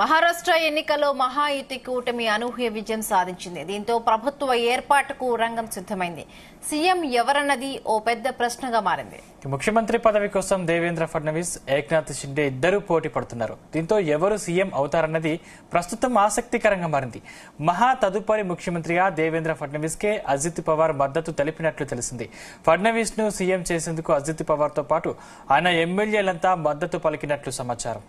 మహారాష్ట్ర ఎన్నికల్లో మహాయుతి కూటమి అనూహ్య విజయం సాధించింది. దీంతో ప్రభుత్వ ఏర్పాటుకు రంగం సిద్దమైంది. సీఎం ఎవరన్నది ఓ పెద్ద ప్రశ్నగా మారింది. ముఖ్యమంత్రి పదవి కోసం దేవేంద్ర ఫడ్నవీస్, ఏక్నాథ్ షిండే ఇద్దరూ పోటీ పడుతున్నారు. దీంతో ఎవరు సీఎం అవుతారన్నది ప్రస్తుతం ఆసక్తికరంగా మారింది. తదుపరి ముఖ్యమంత్రిగా దేవేంద్ర ఫడ్నవీస్ కే అజిత్ పవార్ మద్దతు తెలిపినట్లు తెలిసింది. ఫడ్నవీస్ ను సీఎం చేసేందుకు అజిత్ పవార్ తో పాటు ఆయన ఎమ్మెల్యేలంతా మద్దతు పలికినట్లు సమాచారం.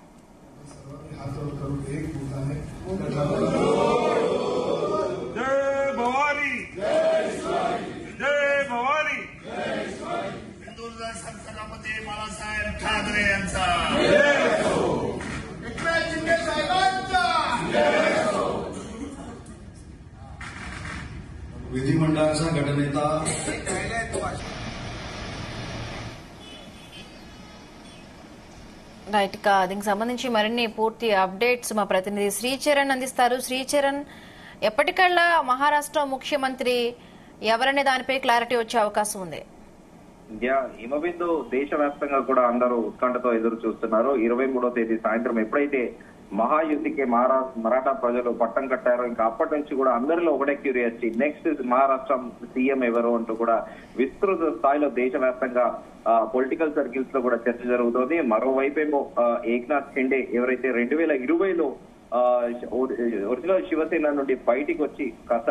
विधिमंडळाचा गटनेता రైట్ గా దీనికి సంబంధించి మరిన్ని పూర్తి అప్డేట్స్ మా ప్రతినిధి శ్రీచరణ్ అందిస్తారు. శ్రీచరణ్, ఎప్పటికల్లా మహారాష్ట్ర ముఖ్యమంత్రి ఎవరనే దానిపై క్లారిటీ వచ్చే అవకాశం ఉంది? హిమబిందు దేశవ్యాప్తంగా కూడా అందరూ ఉత్కంఠతో ఎదురు చూస్తున్నారు. 23వ తేదీ సాయంత్రం ఎప్పుడైతే మహాయుతికి మరాఠా ప్రజలు పట్టం కట్టారో ఇంకా అప్పటి నుంచి కూడా అందరిలో ఒకటే క్యూరియాసిటీ, నెక్స్ట్ మహారాష్ట్ర సీఎం ఎవరు అంటూ కూడా విస్తృత స్థాయిలో దేశవ్యాప్తంగా పొలిటికల్ సర్కిల్స్ లో కూడా చర్చ జరుగుతోంది. మరోవైపేమో ఏక్నాథ్ షిండే ఎవరైతే 2020లో ఒరిజినల్ శివసేన నుండి బయటికి వచ్చి కాస్త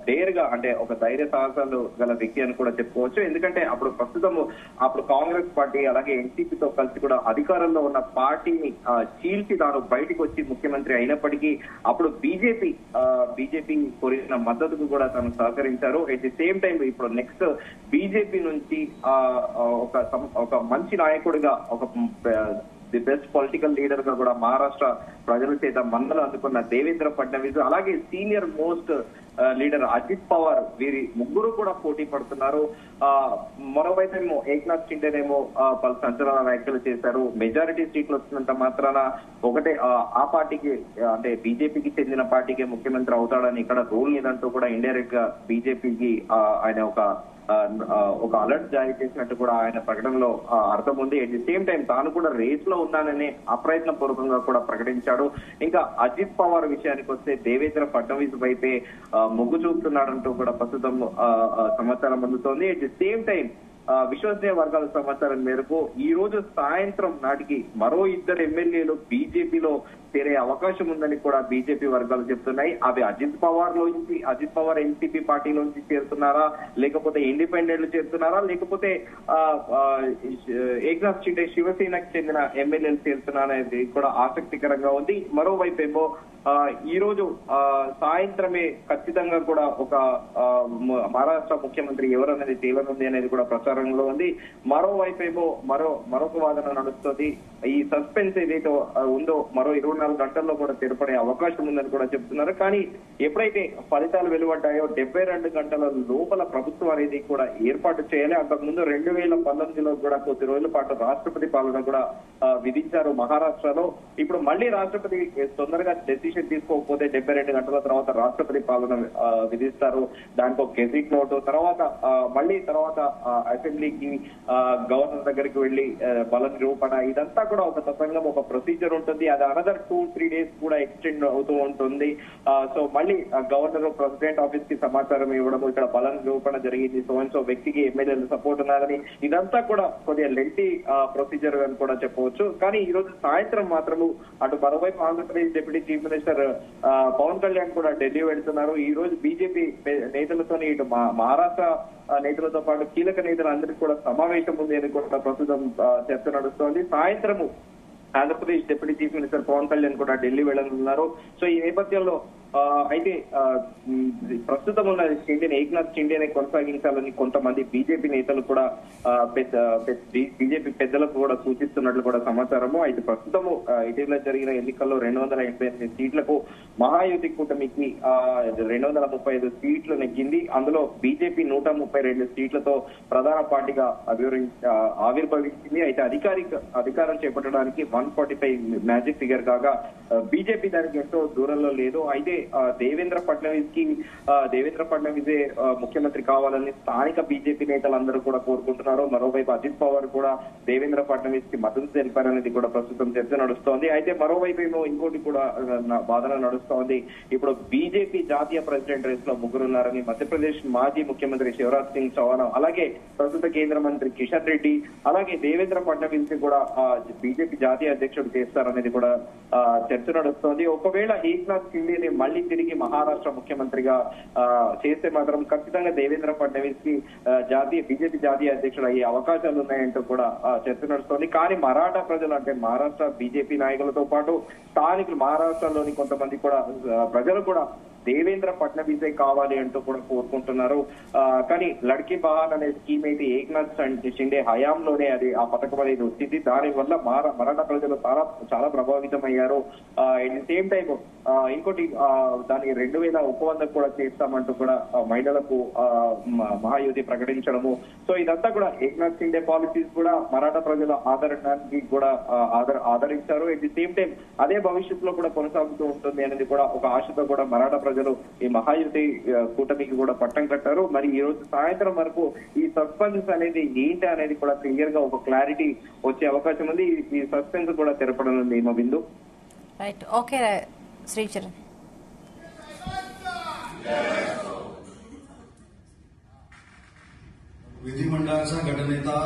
డేర్ గా, అంటే ఒక ధైర్య సాహసాలు గల వ్యక్తి అని కూడా చెప్పుకోవచ్చు. ఎందుకంటే అప్పుడు కాంగ్రెస్ పార్టీ అలాగే ఎన్సీపీతో కలిసి కూడా అధికారంలో ఉన్న పార్టీని చీల్చి తాను బయటికి వచ్చి ముఖ్యమంత్రి అయినప్పటికీ అప్పుడు బీజేపీ కోరిన మద్దతుకు కూడా తాను సహకరించారు. ఎట్ ది సేమ్ టైం ఇప్పుడు నెక్స్ట్ బీజేపీ నుంచి ఒక మంచి నాయకుడిగా, ఒక ది బెస్ట్ పొలిటికల్ లీడర్ గా కూడా మహారాష్ట్ర ప్రజల చేత మన్నలు అందుకున్న దేవేంద్ర ఫడ్నవీస్, అలాగే senior most leader Ajit Pawar, వీరి ముగ్గురు కూడా పోటీ పడుతున్నారు. మరోవైపేమో ఏక్నాథ్ షిండేనేమో పలు సంచలన వ్యాఖ్యలు చేశారు. మెజారిటీ సీట్లు వస్తున్నంత మాత్రాన ఒకటే ఆ పార్టీకి, అంటే బీజేపీకి చెందిన పార్టీకి ముఖ్యమంత్రి అవుతాడని ఇక్కడ రూల్ లేదంటూ కూడా ఇండైరెక్ట్ గా బీజేపీకి ఆయన ఒక అలర్ట్ జారీ చేసినట్టు కూడా ఆయన ప్రకటనలో అర్థం ఉంది. అట్ ది సేమ్ టైం తాను కూడా రేస్ లో ఉన్నానని అప్రయత్న పూర్వకంగా కూడా ప్రకటించాడు. ఇంకా అజిత్ పవార్ విషయానికి వస్తే దేవేంద్ర ఫడ్నవీస్ వైపే మొగ్గు చూపుతున్నాడంటూ కూడా ప్రస్తుతం సమాచారం అందుతోంది. అట్ ది సేమ్ టైం విశ్వసనీయ వర్గాల సమాచారం మేరకు ఈ రోజు సాయంత్రం నాటికి మరో ఇద్దరు ఎమ్మెల్యేలు బీజేపీలో చేరే అవకాశం ఉందని కూడా బీజేపీ వర్గాలు చెప్తున్నాయి. అవి అజిత్ పవార్ ఎన్సీపీ పార్టీలోంచి చేరుతున్నారా, లేకపోతే ఇండిపెండెంట్లు చేరుతున్నారా, లేకపోతే ఏక్నాథ్ షిండే శివసేనకు చెందిన ఎమ్మెల్యేలు చేరుతున్నారా అనేది కూడా ఆసక్తికరంగా ఉంది. మరోవైపు ఏమో ఈ రోజు సాయంత్రమే ఖచ్చితంగా కూడా ఒక మహారాష్ట్ర ముఖ్యమంత్రి ఎవరనేది తేలనుంది అనేది కూడా ప్రచారంలో ఉంది. మరోవైపు ఏమో మరొక వాదన నడుస్తుంది. ఈ సస్పెన్స్ ఏదైతే ఉందో మరో 24 గంటల్లో కూడా తెరపడే అవకాశం ఉందని కూడా చెప్తున్నారు. కానీ ఎప్పుడైతే ఫలితాలు వెలువడ్డాయో 72 గంటల లోపల ప్రభుత్వం అనేది కూడా ఏర్పాటు చేయాలి. అంతకుముందు 2019లో కూడా కొద్ది రోజుల పాటు రాష్ట్రపతి పాలన కూడా విధించారు మహారాష్ట్రలో. ఇప్పుడు మళ్ళీ రాష్ట్రపతి తొందరగా డెసిషన్ తీసుకోకపోతే 72 గంటల తర్వాత రాష్ట్రపతి పాలన విధిస్తారు. దానికి ఒక గెజిట్ నోటు, తర్వాత అసెంబ్లీకి గవర్నర్ దగ్గరికి వెళ్లి బల నిరూపణ, ఇదంతా కూడా ఒక తతంగం, ఒక ప్రొసీజర్ ఉంటుంది. అది అనదర్ 2-3 days కూడా ఎక్స్టెండ్ అవుతూ ఉంటుంది. సో మళ్ళీ గవర్నర్ ప్రెసిడెంట్ ఆఫీస్ కి సమాచారం ఇవ్వడము, ఇక్కడ బల నిరూపణ జరిగింది, సో వ్యక్తికి ఎమ్మెల్యేలు సపోర్ట్ ఉన్నారని, ఇదంతా కూడా కొద్దిగా లెంటీ ప్రొసీజర్ అని కూడా చెప్పవచ్చు. కానీ ఈ రోజు సాయంత్రం మాత్రము అటు మరోవైపు Andhra Pradesh deputy chief minister Pawan Kalyan కూడా ఢిల్లీ వెళ్తున్నారు. ఈ రోజు బీజేపీ నేతలతో ఇటు మహారాష్ట్ర నేతలతో పాటు కీలక నేతలందరికీ కూడా సమావేశం ఉంది అని కూడా ప్రస్తుతం చర్చ నడుస్తోంది. సాయంత్రము Andhra Pradesh deputy chief minister Pawan Kalyan కూడా ఢిల్లీ వెళ్లనున్నారు. సో ఈ నేపథ్యంలో అయితే ప్రస్తుతం ఉన్న ఏక్నాథ్ షిండేనే కొనసాగించాలని కొంతమంది బీజేపీ నేతలు కూడా బీజేపీ పెద్దలకు కూడా సూచిస్తున్నట్లు కూడా సమాచారము. అయితే ప్రస్తుతము ఇటీవల జరిగిన ఎన్నికల్లో 288 సీట్లకు మహాయుతి కూటమికి 235 సీట్లు నెగ్గింది. అందులో బీజేపీ 132 సీట్లతో ప్రధాన పార్టీగా ఆవిర్భవించింది. అయితే అధికారం చేపట్టడానికి 145 మ్యాజిక్ ఫిగర్ కాగా బీజేపీ దానికి ఎంతో దూరంలో లేదు. అయితే దేవేంద్ర ఫడ్నవీసే ముఖ్యమంత్రి కావాలని స్థానిక బీజేపీ నేతలందరూ కూడా కోరుకుంటున్నారు. మరోవైపు అజిత్ పవార్ కూడా దేవేంద్ర ఫడ్నవీస్ కి మద్దతు తెలిపారనేది కూడా ప్రస్తుతం చర్చ నడుస్తోంది. అయితే మరోవైపు ఏమో ఇంకోటి కూడా వాదన నడుస్తోంది. ఇప్పుడు బీజేపీ జాతీయ ప్రెసిడెంట్ రేస్ లో ముగ్గురున్నారని మధ్యప్రదేశ్ మాజీ ముఖ్యమంత్రి శివరాజ్ సింగ్ చౌహాన్, అలాగే ప్రస్తుత కేంద్ర మంత్రి కిషన్ రెడ్డి, అలాగే దేవేంద్ర ఫడ్నవీస్ ని కూడా బీజేపీ జాతీయ అధ్యక్షుడు చేస్తారనేది కూడా చర్చ నడుస్తోంది. ఒకవేళ ఏక్నాథ్ షిండేని మళ్లీ తిరిగి మహారాష్ట్ర ముఖ్యమంత్రిగా చేస్తే మాత్రం ఖచ్చితంగా దేవేంద్ర ఫడ్నవీస్ కి బీజేపీ జాతీయ అధ్యక్షుడు అయ్యే అవకాశాలు ఉన్నాయంటూ కూడా చర్చ నడుస్తోంది. కానీ మరాఠా ప్రజలు, అంటే మహారాష్ట్ర బీజేపీ నాయకులతో పాటు స్థానికులు, మహారాష్ట్రలోని కొంతమంది కూడా ప్రజలు కూడా దేవేంద్ర ఫడ్నవీసే కావాలి అంటూ కూడా కోరుకుంటున్నారు. కానీ లడ్కీ బహాన్ అనే స్కీమ్ అయితే ఏక్నాథ్ షిండే హయాంలోనే ఆ పథకం అనేది వచ్చింది. దాని వల్ల మరాఠా ప్రజలు చాలా ప్రభావితం అయ్యారు. ఎట్ ది సేమ్ టైం ఇంకోటి దానికి 2100 కూడా చేస్తామంటూ కూడా మహిళలకు మహాయుతి ప్రకటించడము. సో ఇదంతా కూడా ఏక్నాథ్ షిండే పాలసీస్ కూడా మరాఠా ప్రజల ఆదరణానికి కూడా ఆదరించారు. ఎట్ ది సేమ్ టైం అదే భవిష్యత్తులో కూడా కొనసాగుతూ ఉంటుంది అనేది కూడా ఒక ఆశతో కూడా మరాఠా ప్రజలు ఈ మహాయుతి కూటమికి కూడా పట్టం కట్టారు. మరి ఈ రోజు సాయంత్రం వరకు ఈ సస్పెన్స్ అనేది ఏంటి అనేది కూడా క్లియర్ గా ఒక క్లారిటీ వచ్చే అవకాశం ఉంది. ఈ సస్పెన్స్ కూడా తెరపడనుంది హిమబిందు. Right, okay Sricharan. विधिमंडळाचा गटनेता